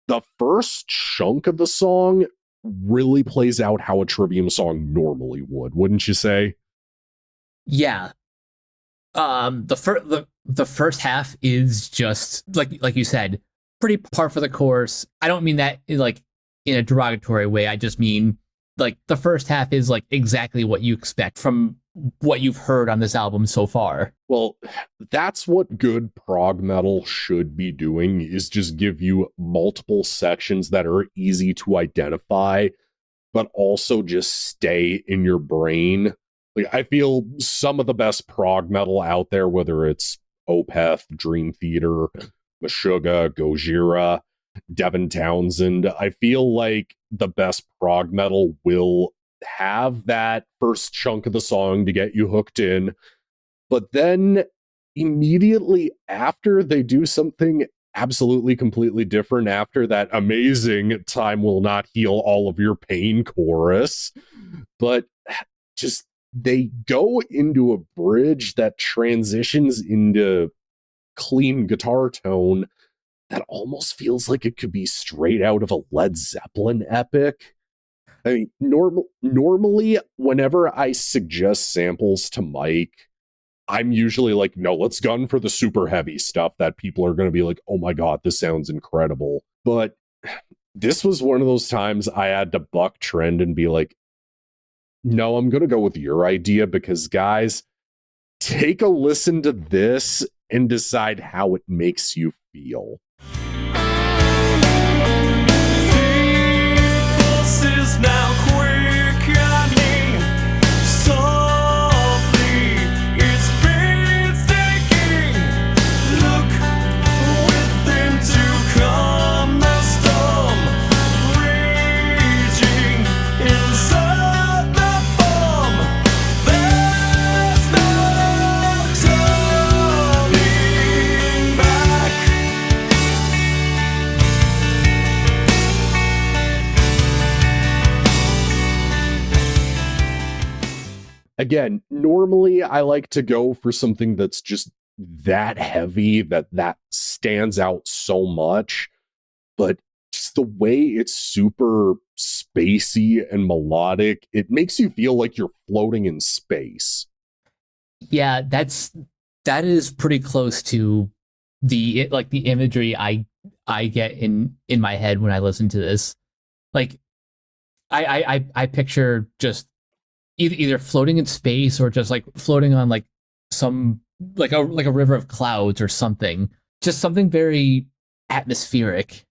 the first chunk of the song really plays out how a Trivium song normally would, wouldn't you say? Yeah. The first half is just like you said, pretty par for the course. I don't mean that like in a derogatory way. I just mean like the first half is like exactly what you expect from what you've heard on this album so far. Well, that's what good prog metal should be doing, is just give you multiple sections that are easy to identify, but also just stay in your brain. Like, I feel some of the best prog metal out there, whether it's Opeth, Dream Theater, Meshuggah, Gojira, Devin Townsend, I feel like the best prog metal will have that first chunk of the song to get you hooked in, but then immediately after they do something absolutely completely different after that amazing Time Will Not Heal All of Your Pain chorus, but just they go into a bridge that transitions into clean guitar tone that almost feels like it could be straight out of a Led Zeppelin epic. I mean, normally, whenever I suggest samples to Mike, I'm usually like, no, let's gun for the super heavy stuff that people are going to be like, oh my God, this sounds incredible. But this was one of those times I had to buck trend and be like, no, I'm going to go with your idea because, guys, take a listen to this and decide how it makes you feel. Is now quickening softly. It's painstaking. Look within to calm the storm raging inside the form. There's no turning back. Again, normally I like to go for something that's just that heavy, that stands out so much, but just the way it's super spacey and melodic, it makes you feel like you're floating in space. Yeah, that is pretty close to the imagery I get in my head when I listen to this. Like I picture just either floating in space or just like floating on like some like a river of clouds or something. Just something very atmospheric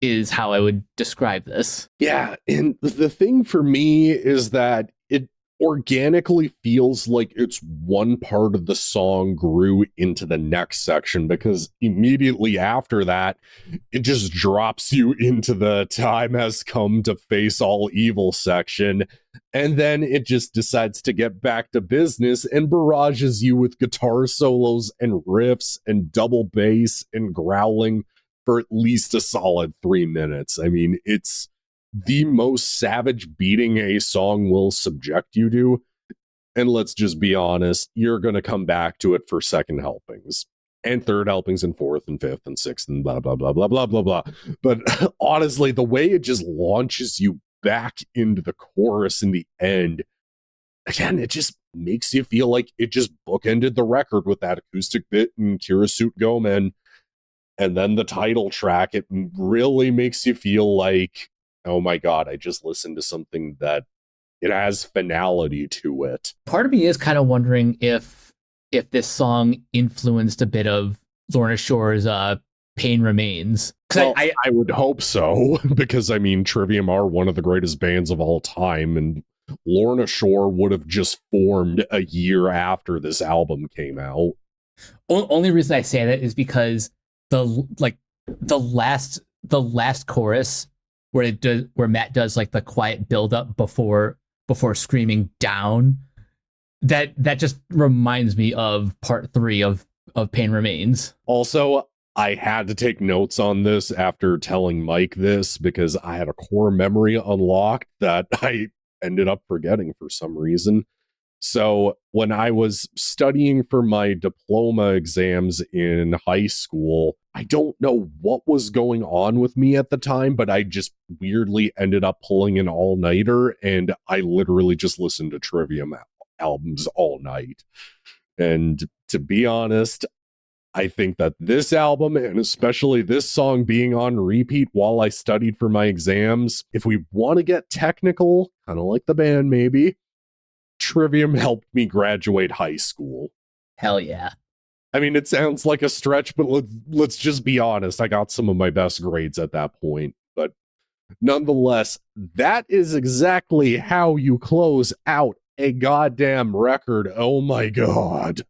is how I would describe this. Yeah, and the thing for me is that it organically feels like it's one part of the song grew into the next section, because immediately after that, it just drops you into the time has come to face all evil section. And then it just decides to get back to business and barrages you with guitar solos and riffs and double bass and growling for at least a solid 3 minutes. I mean, it's the most savage beating a song will subject you to. And let's just be honest, you're going to come back to it for second helpings and third helpings and fourth and fifth and sixth and blah, blah, blah, blah, blah, blah, blah. But honestly, the way it just launches you back into the chorus in the end, again, it just makes you feel like it just bookended the record with that acoustic bit and Kirisute Gomen. And then the title track, it really makes you feel like, oh my God, I just listened to something that it has finality to it. Part of me is kind of wondering if this song influenced a bit of Lorna Shore's Pain Remains. Well, I would hope so, because I mean, Trivium are one of the greatest bands of all time, and Lorna Shore would have just formed a year after this album came out. Only reason I say that is because the last chorus where Matt does like the quiet build up before screaming down, that just reminds me of part 3 of Pain Remains. Also, I had to take notes on this after telling Mike this, because I had a core memory unlocked that I ended up forgetting for some reason. So when I was studying for my diploma exams in high school, I don't know what was going on with me at the time, but I just weirdly ended up pulling an all-nighter, and I literally just listened to Trivium albums all night. And to be honest, I think that this album, and especially this song being on repeat while I studied for my exams, if we want to get technical, kind of like the band maybe, Trivium helped me graduate high school. Hell yeah. I mean, it sounds like a stretch, but let's just be honest. I got some of my best grades at that point. But nonetheless, that is exactly how you close out a goddamn record. Oh my God.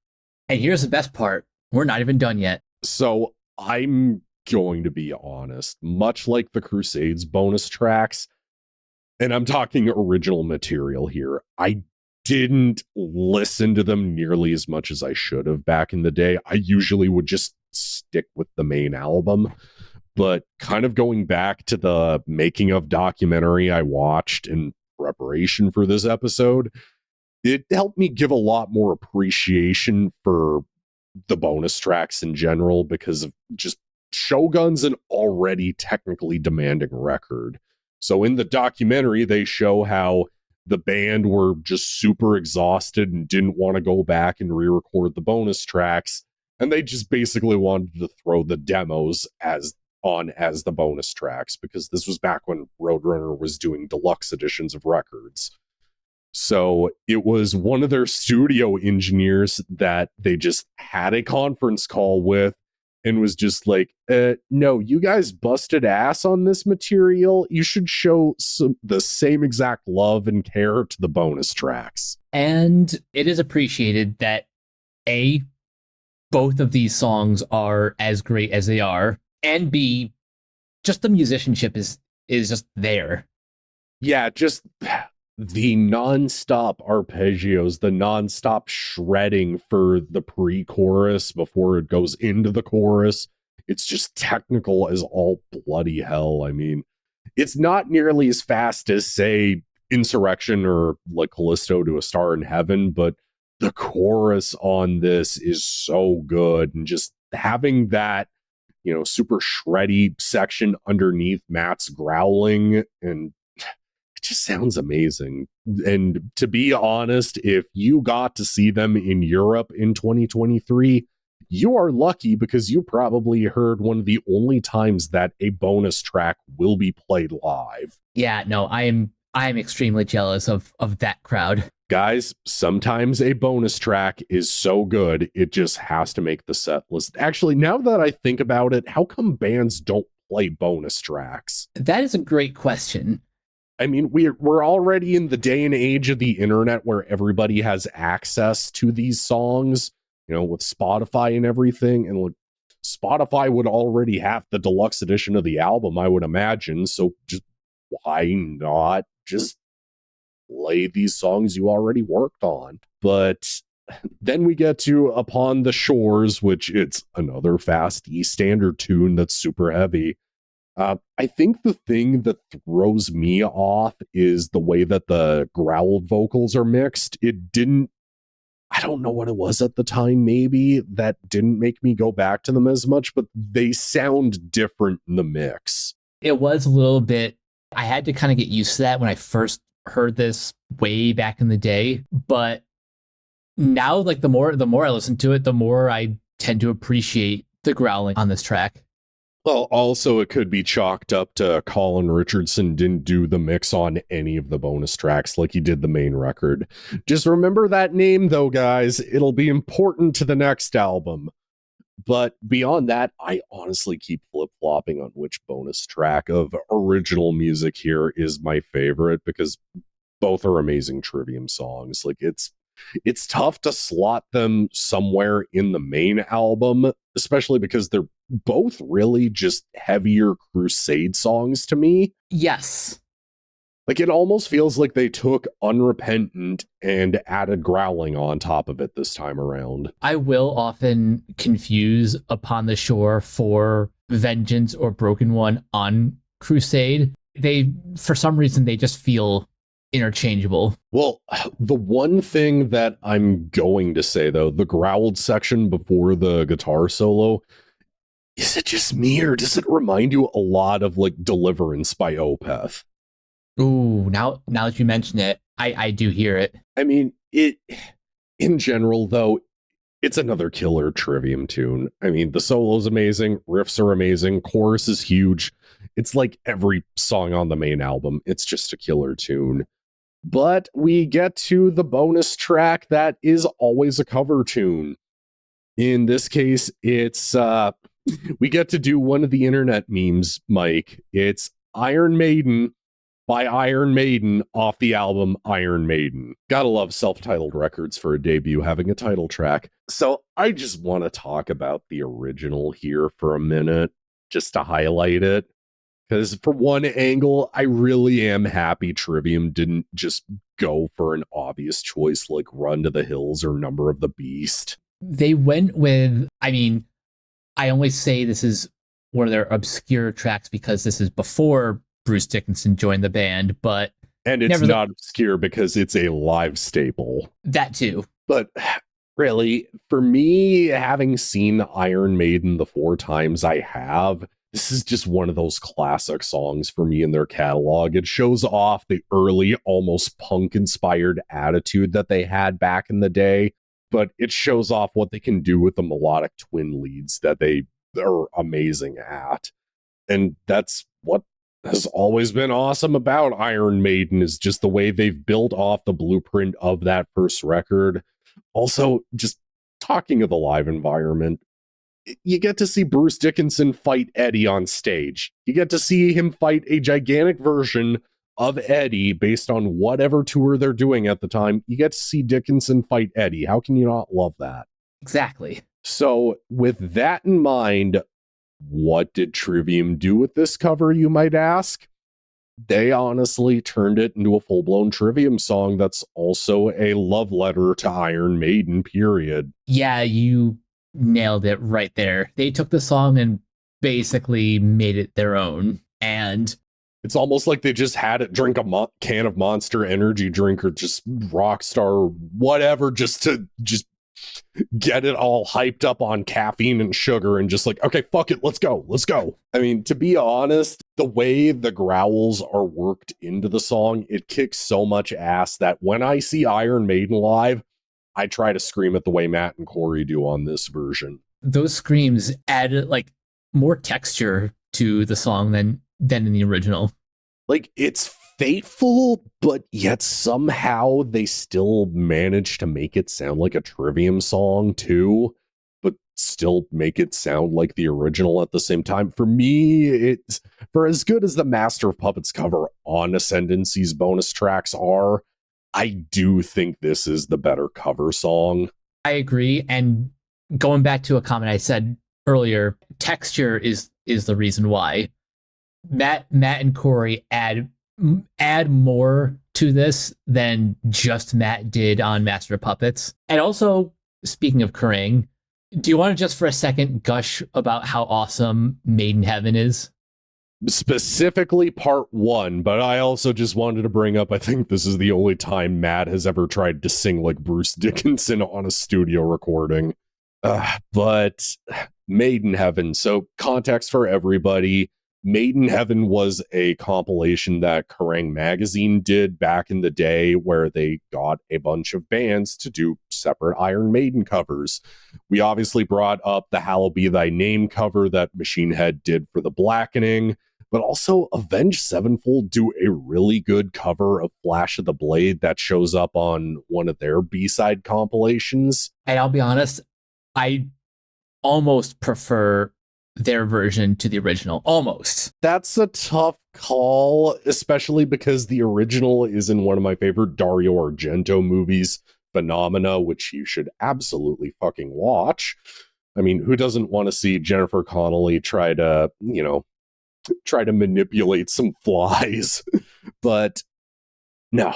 And here's the best part. We're not even done yet. So I'm going to be honest, much like the Crusades bonus tracks, and I'm talking original material here, I didn't listen to them nearly as much as I should have back in the day. I usually would just stick with the main album, but kind of going back to the making of documentary I watched in preparation for this episode, it helped me give a lot more appreciation for the bonus tracks in general, because of just Shogun's an already technically demanding record. So in the documentary, they show how the band were just super exhausted and didn't want to go back and re-record the bonus tracks. And they just basically wanted to throw the demos as the bonus tracks, because this was back when Roadrunner was doing deluxe editions of records. So it was one of their studio engineers that they just had a conference call with and was just like, no, you guys busted ass on this material. You should show the same exact love and care to the bonus tracks. And it is appreciated that both of these songs are as great as they are, and B, just the musicianship is just there. Yeah, just the non-stop arpeggios, the non-stop shredding for the pre-chorus before it goes into the chorus. It's just technical as all bloody hell. I mean, it's not nearly as fast as, say, Insurrection or like Callisto to a Star in Heaven, but the chorus on this is so good. And just having that, super shreddy section underneath Matt's growling, and it just sounds amazing. And to be honest, if you got to see them in Europe in 2023, you are lucky, because you probably heard one of the only times that a bonus track will be played live. Yeah, no, I am extremely jealous of that crowd. Guys, sometimes a bonus track is so good, it just has to make the set list. Actually, now that I think about it, how come bands don't play bonus tracks? That is a great question. I mean, we're already in the day and age of the internet where everybody has access to these songs, with Spotify and everything. And Spotify would already have the deluxe edition of the album, I would imagine. So just why not just play these songs you already worked on? But then we get to Upon the Shores, which it's another fast E standard tune that's super heavy. I think the thing that throws me off is the way that the growled vocals are mixed. I don't know what it was at the time, maybe, that didn't make me go back to them as much, but they sound different in the mix. It was a little bit, I had to kind of get used to that when I first heard this way back in the day, but now, like, the more I listen to it, the more I tend to appreciate the growling on this track. Well, also, it could be chalked up to Colin Richardson didn't do the mix on any of the bonus tracks like he did the main record. Just remember that name, though, guys. It'll be important to the next album. But beyond that, I honestly keep flip-flopping on which bonus track of original music here is my favorite, because both are amazing Trivium songs. Like, it's tough to slot them somewhere in the main album, especially because they're both really just heavier Crusade songs to me. Yes. Like, it almost feels like they took Unrepentant and added growling on top of it this time around. I will often confuse Upon the Shore for Vengeance or Broken One on Crusade. For some reason, they just feel interchangeable. Well, the one thing that I'm going to say, though, the growled section before the guitar solo, is it just me, or does it remind you a lot of, like, Deliverance by Opeth? Ooh, now that you mention it, I do hear it. I mean, in general, though, it's another killer Trivium tune. I mean, the solo's amazing, riffs are amazing, chorus is huge. It's like every song on the main album. It's just a killer tune. But we get to the bonus track that is always a cover tune. In this case, it's we get to do one of the internet memes, Mike. It's Iron Maiden by Iron Maiden off the album Iron Maiden. Gotta love self-titled records for a debut having a title track. So I just want to talk about the original here for a minute, just to highlight it. Because for one angle, I really am happy Trivium didn't just go for an obvious choice like Run to the Hills or Number of the Beast. They went with, I mean, I only say this is one of their obscure tracks because this is before Bruce Dickinson joined the band, but... And it's not obscure because it's a live staple. That too. But really, for me, having seen Iron Maiden the 4 times I have, this is just one of those classic songs for me in their catalog. It shows off the early, almost punk-inspired attitude that they had back in the day, but it shows off what they can do with the melodic twin leads that they are amazing at. And that's what has always been awesome about Iron Maiden, is just the way they've built off the blueprint of that first record. Also, just talking of the live environment, you get to see Bruce Dickinson fight Eddie on stage. You get to see him fight a gigantic version of Eddie based on whatever tour they're doing at the time. You get to see Dickinson fight Eddie. How can you not love that? Exactly. So with that in mind, what did Trivium do with this cover, you might ask? They honestly turned it into a full-blown Trivium song that's also a love letter to Iron Maiden, period. Yeah, you nailed it right there. They took the song and basically made it their own. And it's almost like they just had it drink a can of Monster Energy drink or just Rockstar, whatever, just to just get it all hyped up on caffeine and sugar and just like, okay, fuck it, let's go. I mean, to be honest, the way the growls are worked into the song, it kicks so much ass that when I see Iron Maiden live, I try to scream it the way Matt and Corey do on this version. Those screams add like more texture to the song than in the original. Like, it's fateful, but yet somehow they still manage to make it sound like a Trivium song too, but still make it sound like the original at the same time. For me, it's, for as good as the Master of Puppets cover on Ascendancy's bonus tracks are, I do think this is the better cover song. I agree. And going back to a comment I said earlier, texture is the reason why. Matt and Corey add more to this than just Matt did on Master of Puppets. And also, speaking of Kerrang, do you want to just for a second gush about how awesome Maiden Heaven is? Specifically part 1, but I also just wanted to bring up, I think this is the only time Matt has ever tried to sing like Bruce Dickinson on a studio recording. But Maiden Heaven, so context for everybody, Maiden Heaven was a compilation that Kerrang! Magazine did back in the day where they got a bunch of bands to do separate Iron Maiden covers. We obviously brought up the Hallowed Be Thy Name cover that Machine Head did for The Blackening, but also Avenged Sevenfold do a really good cover of Flash of the Blade that shows up on one of their B-side compilations. And I'll be honest, I almost prefer their version to the original. Almost. That's a tough call, especially because the original is in one of my favorite Dario Argento movies, Phenomena, which you should absolutely fucking watch. I mean, who doesn't want to see Jennifer Connelly try to manipulate some flies? But no,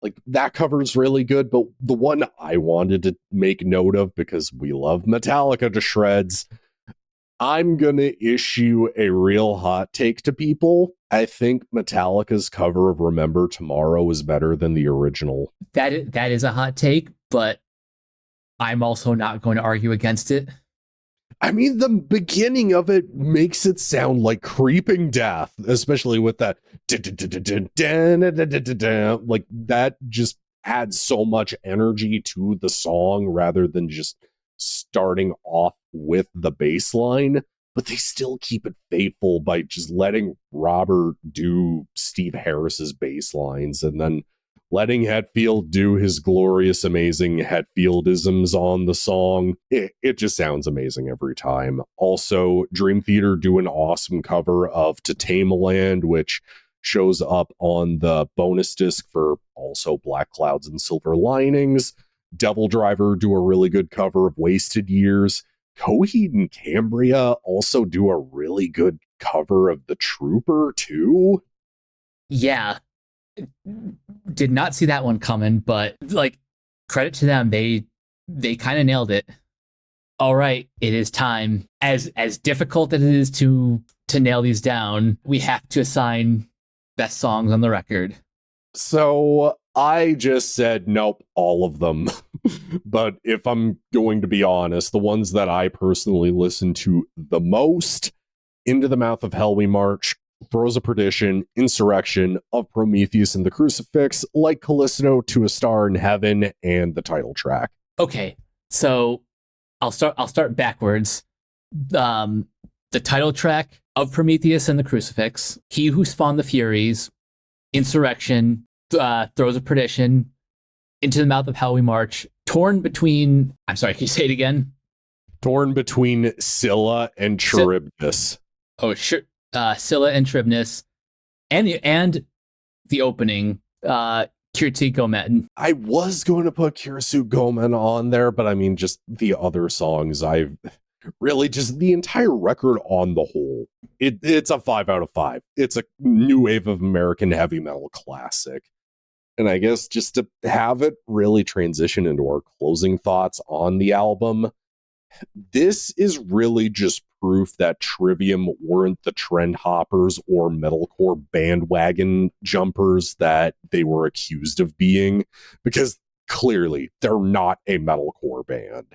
like, that cover is really good, but the one I wanted to make note of, because we love Metallica to shreds, I'm gonna issue a real hot take to people. I think Metallica's cover of Remember Tomorrow is better than the original. That is a hot take, but I'm also not going to argue against it. I mean, the beginning of it makes it sound like Creeping Death, especially with that like, that just adds so much energy to the song rather than just starting off with the bass line. But they still keep it faithful by just letting Robert do Steve Harris's bass lines and then letting Hetfield do his glorious, amazing Hetfieldisms on the song. It just sounds amazing every time. Also, Dream Theater do an awesome cover of To Tame a Land, which shows up on the bonus disc for also Black Clouds and Silver Linings. Devil Driver do a really good cover of Wasted Years. Coheed and Cambria also do a really good cover of The Trooper, too. Yeah. Did not see that one coming, but like, credit to them, they kind of nailed it. All right, it is time. As difficult as it is to nail these down, we have to assign best songs on the record. So I just said nope, all of them. But if I'm going to be honest, the ones that I personally listen to the most, Into the Mouth of Hell We March, Throes of Perdition, Insurrection, Of Prometheus and the Crucifix, Like Callisto, To a Star in Heaven, and the title track. Okay, so I'll start backwards. The title track, Of Prometheus and the Crucifix, He Who Spawned the Furies, Insurrection, Throes of Perdition, Into the Mouth of Hell We March, torn between... I'm sorry, can you say it again? Torn between Scylla and Charybdis. Scylla and Charybdis, and the opening, Kirisute Gomen. I was going to put Kirisute Gomen on there, but I mean, just the other songs, I've really just the entire record on the whole. It's a 5 out of 5. It's a new wave of American heavy metal classic. And I guess just to have it really transition into our closing thoughts on the album, this is really just proof that Trivium weren't the trend hoppers or metalcore bandwagon jumpers that they were accused of being, because clearly they're not a metalcore band.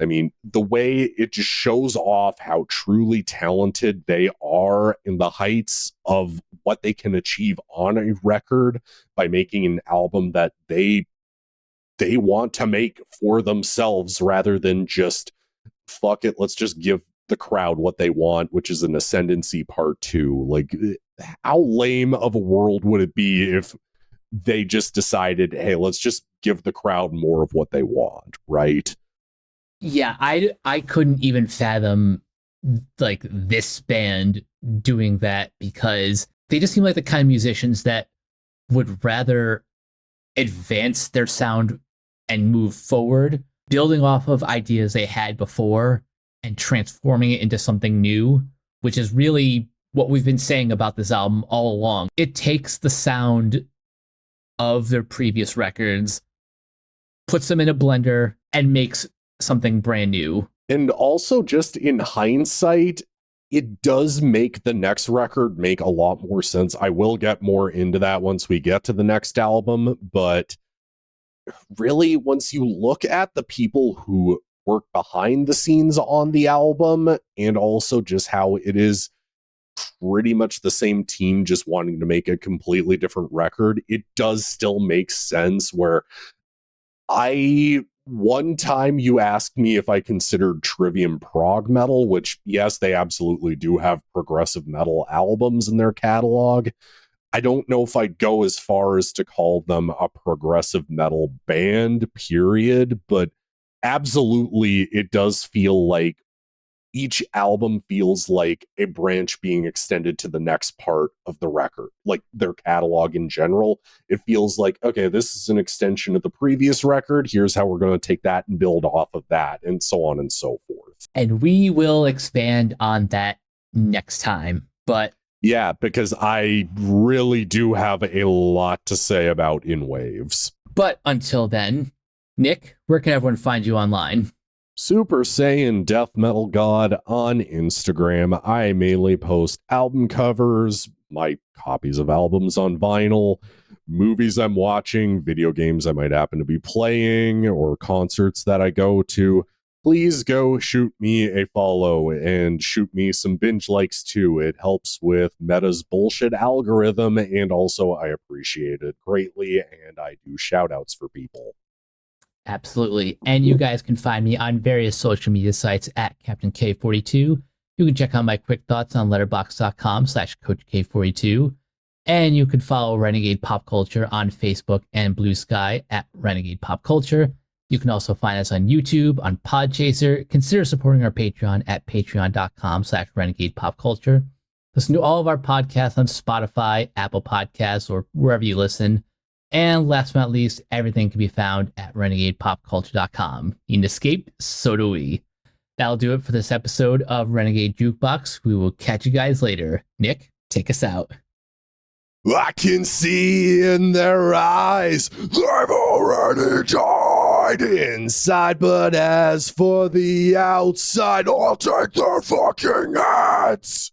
I mean, the way it just shows off how truly talented they are in the heights of what they can achieve on a record by making an album that they want to make for themselves rather than just, fuck it, let's just give the crowd what they want, which is an Ascendancy Part 2. Like, how lame of a world would it be if they just decided, hey, let's just give the crowd more of what they want, right? Yeah, I couldn't even fathom like this band doing that, because they just seem like the kind of musicians that would rather advance their sound and move forward, building off of ideas they had before and transforming it into something new, which is really what we've been saying about this album all along. It takes the sound of their previous records, puts them in a blender, and makes something brand new. And also, just in hindsight, it does make the next record make a lot more sense. I will get more into that once we get to the next album, but really, once you look at the people who work behind the scenes on the album, and also just how it is pretty much the same team just wanting to make a completely different record, it does still make sense. Where one time you asked me if I considered Trivium prog metal, which yes, they absolutely do have progressive metal albums in their catalog. I don't know if I'd go as far as to call them a progressive metal band, period, but absolutely it does feel like each album feels like a branch being extended to the next part of the record, like their catalog in general. It feels like, okay, this is an extension of the previous record. Here's how we're going to take that and build off of that, and so on and so forth. And we will expand on that next time. But yeah, because I really do have a lot to say about In Waves. But until then, Nick, where can everyone find you online? Super Saiyan Death Metal God on Instagram. I mainly post album covers, my copies of albums on vinyl, movies I'm watching, video games I might happen to be playing, or concerts that I go to. Please go shoot me a follow and shoot me some binge likes too. It helps with Meta's bullshit algorithm, and also I appreciate it greatly, and I do shout outs for people. Absolutely. And you guys can find me on various social media sites at Captain K42. You can check out my quick thoughts on letterboxd.com/CoachK42. And you can follow Renegade Pop Culture on Facebook and Blue Sky at Renegade Pop Culture. You can also find us on YouTube, on Podchaser. Consider supporting our Patreon at patreon.com/Renegade Pop Culture. Listen to all of our podcasts on Spotify, Apple Podcasts, or wherever you listen. And last but not least, everything can be found at renegadepopculture.com. You can escape, so do we. That'll do it for this episode of Renegade Jukebox. We will catch you guys later. Nick, take us out. I can see in their eyes they've already died inside, but as for the outside, I'll take their fucking heads.